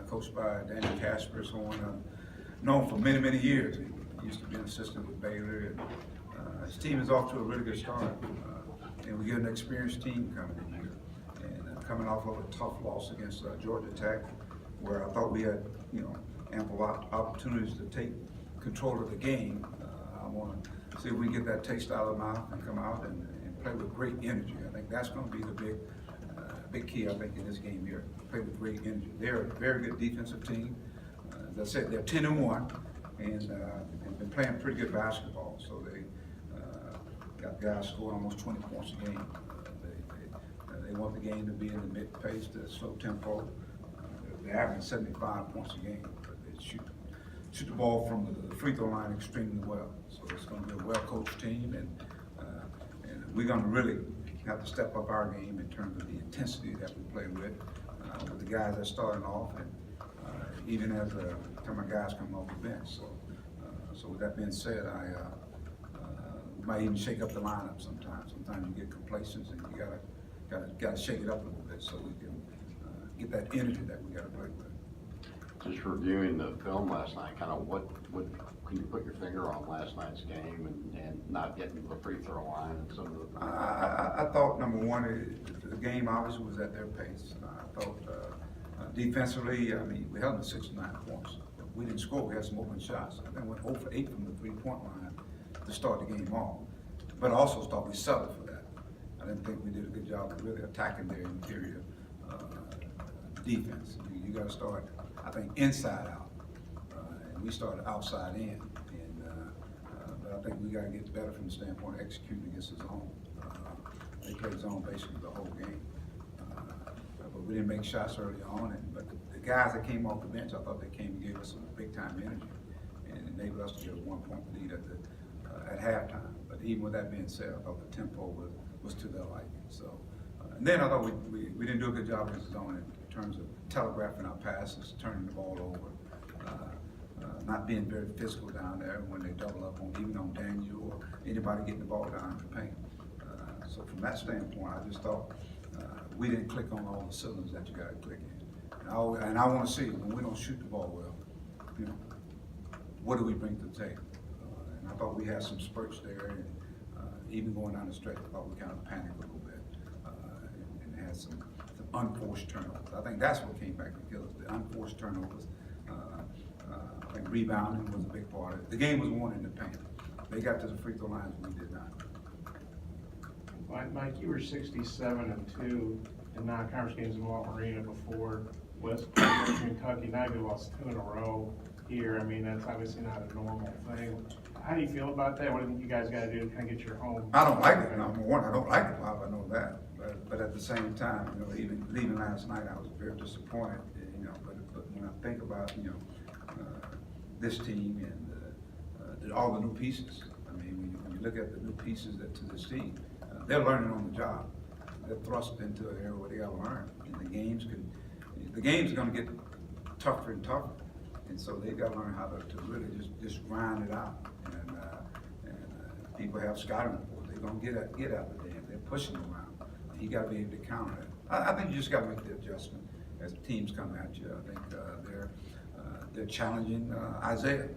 coached by Danny Casper, someone known for many, many years. He used to be an assistant with Baylor. And, his team is off to a really good start. And we get an experienced team coming in here. And coming off of a tough loss against Georgia Tech, where I thought we had, ample opportunities to take control of the game. I want to see if we can get that taste out of the mouth and come out and play with great energy. I think that's going to be the big key, I think, in this game here. Play with great energy. They're a very good defensive team. As I said, they're 10-1 and been playing pretty good basketball. So they got guys scoring almost 20 points a game. They want the game to be in the mid-pace, the slow tempo. They're averaging 75 points a game. They shoot the ball from the free throw line extremely well. So it's going to be a well-coached team, and we're going to really have to step up our game in terms of the intensity that we play with the guys that are starting off, and even as some of guys come off the bench. So with that being said, we might even shake up the lineup sometimes. Sometimes you get complacent, and you gotta shake it up a little bit so we can get that energy that we gotta play with. Just reviewing the film last night, kind of what can you put your finger on last night's game and not getting to the free throw line and some of the. I thought number one, the game obviously was at their pace. I thought defensively, we held them to 69 points. We didn't score. We had some open shots. I think we went 0 for 8 from the three-point line to start the game off. But I also thought we settled for that. I didn't think we did a good job of really attacking their interior defense. You got to start, I think, inside out. And we started outside in. But I think we got to get better from the standpoint of executing against the zone. They played zone basically the whole game. But we didn't make shots early on. But the guys that came off the bench, I thought they came and gave us some big-time energy and enabled us to get a one-point lead at halftime. But even with that being said, I thought the tempo was to their liking. So, and then I thought we didn't do a good job against the zone in terms of telegraphing our passes, turning the ball over, not being very physical down there when they double up on even on Daniel or anybody getting the ball down in the paint. So from that standpoint, I just thought we didn't click on all the cylinders that you got to click in. And I want to see when we don't shoot the ball well, what do we bring to the table? And I thought we had some spurts there, and even going down the stretch, I thought we kind of panicked a little bit and had some unforced turnovers. I think that's what came back to kill us, the unforced turnovers. I think rebounding was a big part of it. The game was won in the paint. They got to the free throw lines, we did not. Mike, you were 67-2 in non-conference games in Walton Arena before West Kentucky. Now you lost 2 in a row here. That's obviously not a normal thing. How do you feel about that? What do you guys got to do to kind of get your home? I don't like it. Number one, I don't like it, Bob. I know that. But at the same time, even leaving last night, I was very disappointed. But when I think about this team and all the new pieces, when you look at the new pieces to this team, they're learning on the job. They're thrust into an area where they got to learn. And the game's going to get tougher and tougher. And so they got to learn how to really just grind it out. And people have scouting reports. They're going to get out the game. They're pushing around. And you got to be able to counter it. I think you just got to make the adjustment as teams come at you. I think they're challenging Isaiah.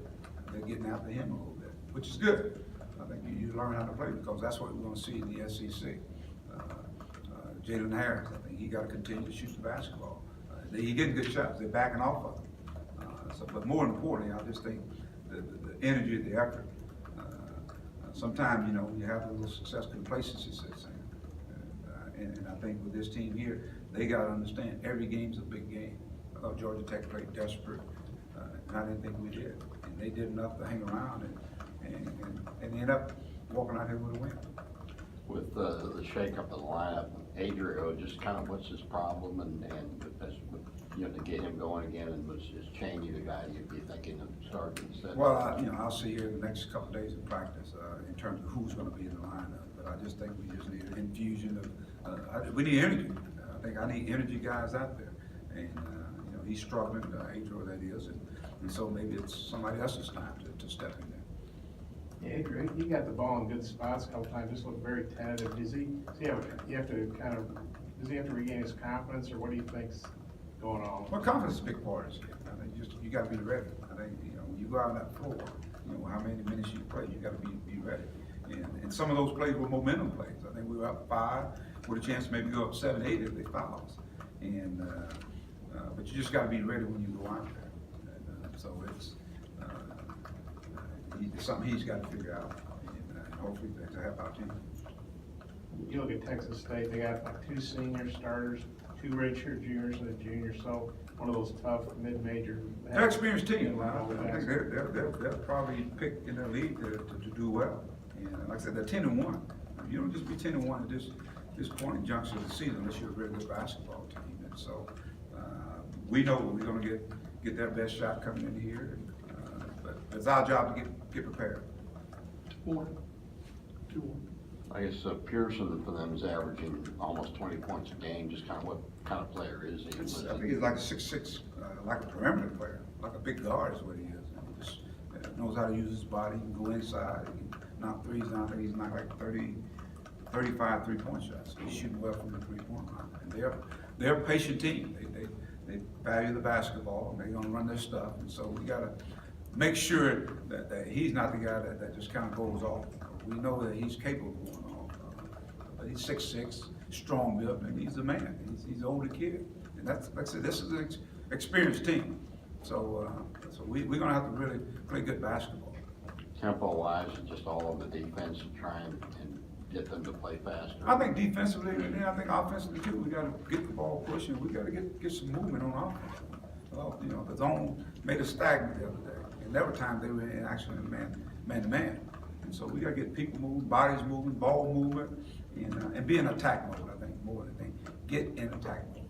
They're getting after him a little bit, which is good. I think you learn how to play because that's what we're going to see in the SEC. Jalen Harris, I think he got to continue to shoot the basketball. He's getting good shots. They're backing off of him. But more importantly, I just think the energy, the effort. Sometimes, you have a little success complacency sets in. And I think with this team here, they got to understand every game's a big game. I thought Georgia Tech played desperate, and I didn't think we did. And they did enough to hang around and end up walking out here with a win. With the shake-up of the lineup, Adrio, just kind of what's his problem, and to get him going again, and was Chaney the guy you'd be thinking of starting instead? Well, I'll see here the next couple of days of practice in terms of who's going to be in the lineup. But I just think we just need an infusion of we need energy. I think I need energy guys out there, and he's struggling, Adrio that is, and so maybe it's somebody else's time to step in there. Yeah, Adrian, he got the ball in good spots a couple times. Just looked very tentative. Does he have to regain his confidence, or what do you think's going on. Well, confidence is a big part of this game. I think you gotta be ready. I think, when you go out on that floor, how many minutes you play, you gotta be ready. And some of those plays were momentum plays. I think we were up 5 with a chance to maybe go up 7, 8 if they foul us. But you just gotta be ready when you go out there. So it's something he's gotta figure out, and hopefully to help our team. You look at Texas State, they got like 2 senior starters, 2 redshirt juniors and a junior, so one of those tough mid-major. They're an experienced team. I think they'll probably pick in their league to do well. And like I said, they're 10-1. You don't just be 10-1 at this point in juncture of the season unless you're a very good basketball team. And so we know we're going to get their best shot coming in here. But it's our job to get prepared. 2-1. I guess Pearson for them is averaging almost 20 points a game. Just kind of what kind of player is he? I think he's like a 6'6", like a perimeter player, like a big guard is what he is. And he just knows how to use his body. He can go inside. He can knock threes down. I think he's knocked like 35 three-point shots. He's shooting well from the three-point line. And they're a patient team. They value the basketball. They're going to run their stuff. And so we got to make sure that he's not the guy that just kind of goes off. We know that he's capable of going off. But he's 6'6", strong built, and he's a man. He's an older kid. And that's, like I said, this is an experienced team. So we're going to have to really play good basketball. Tempo-wise, just all of the defense to try and get them to play faster. I think defensively, and then I think offensively too, we got to get the ball pushing. We got to get some movement on offense. Well, the zone made us stagnant the other day. And there were times they were in actually man to man. And so we got to get people moving, bodies moving, ball movement, and be in attack mode. I think more than anything, get in attack mode.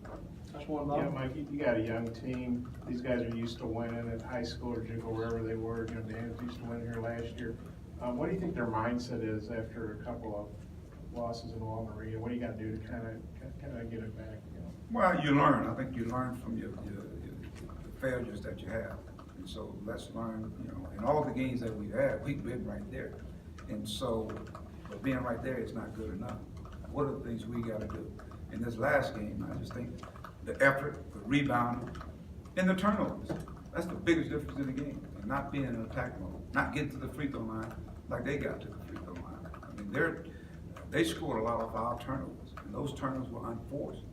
That's one Yeah, of Mike, you got a young team. These guys are used to winning at high school or JUCO, wherever they were. Dan's used to win here last year. What do you think their mindset is after a couple of losses in Walton Arena? What do you got to do to kind of get it back? Well, you learn. I think you learn from your failures that you have. And so let's learn, in all the games that we've had, we've been right there. And so, but being right there is not good enough. What are the things we got to do? In this last game, I just think the effort, the rebounding, and the turnovers. That's the biggest difference in the game. And not being in attack mode, not getting to the free throw line like they got to the free throw line. I mean, they scored a lot of our turnovers, and those turnovers were unforced.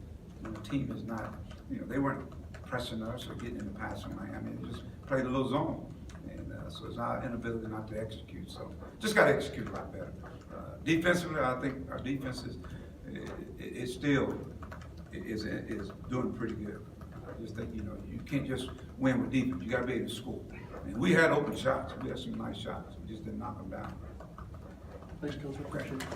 And the team is not, they weren't pressing us or getting in the passing lane. I mean, they just played a little zone. And so it's our inability not to execute. So just got to execute a lot better. Defensively, I think our defense is still doing pretty good. I just think, you can't just win with defense. You got to be able to score. And we had open shots. We had some nice shots. We just didn't knock them down. Thanks, Coach. I appreciate it.